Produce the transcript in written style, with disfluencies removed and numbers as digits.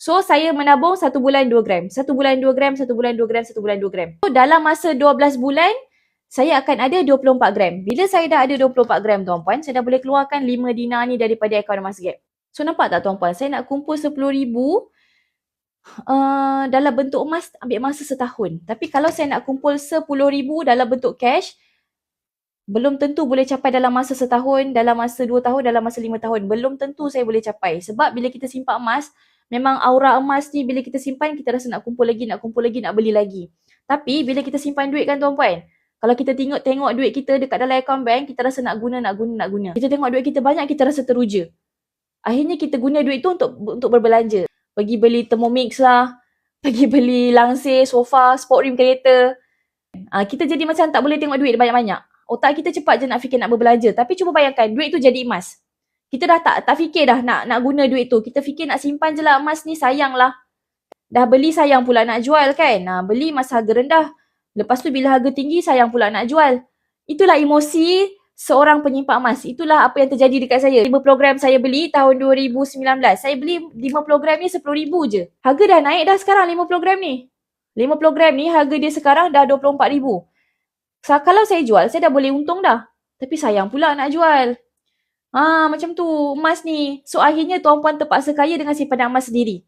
So, saya menabung 1 bulan 2 gram. 1 bulan 2 gram, 1 bulan 2 gram, 1 bulan 2 gram. So, dalam masa 12 bulan, saya akan ada 24 gram. Bila saya dah ada 24 gram tuan-puan, saya dah boleh keluarkan 5 dinar ni daripada akaun emas gap. So, nampak tak tuan-puan? Saya nak kumpul 10,000 dalam bentuk emas ambil masa setahun. Tapi kalau saya nak kumpul 10,000 dalam bentuk cash, belum tentu boleh capai dalam masa setahun, dalam masa 2 tahun, dalam masa 5 tahun. Belum tentu saya boleh capai. Sebab bila kita simpan emas, memang aura emas ni bila kita simpan, kita rasa nak kumpul lagi, nak beli lagi. Tapi bila kita simpan duit kan tuan-puan, kalau kita tengok duit kita dekat dalam akaun bank, kita rasa nak guna. Kita tengok duit kita banyak, kita rasa teruja. Akhirnya kita guna duit tu untuk berbelanja. Pergi beli Thermomix lah, pergi beli langsir, sofa, sport rim kereta. Kita jadi macam tak boleh tengok duit banyak-banyak. Otak kita cepat je nak fikir nak berbelanja. Tapi cuba bayangkan, duit tu jadi emas. Kita dah tak fikir dah nak guna duit tu. Kita fikir nak simpan je lah emas ni, sayang lah. Dah beli sayang pula nak jual kan. Beli masa harga rendah. Lepas tu bila harga tinggi, sayang pula nak jual. Itulah emosi seorang penyimpan emas. Itulah apa yang terjadi dekat saya. 5 program saya beli tahun 2019. Saya beli 5 program ni 10,000 je. Harga dah naik dah sekarang 5 program ni. 5 program ni harga dia sekarang dah 24,000. Kalau saya jual, saya dah boleh untung dah. Tapi sayang pula nak jual. Macam tu emas ni. So akhirnya tuan-puan terpaksa kaya dengan simpanan emas sendiri.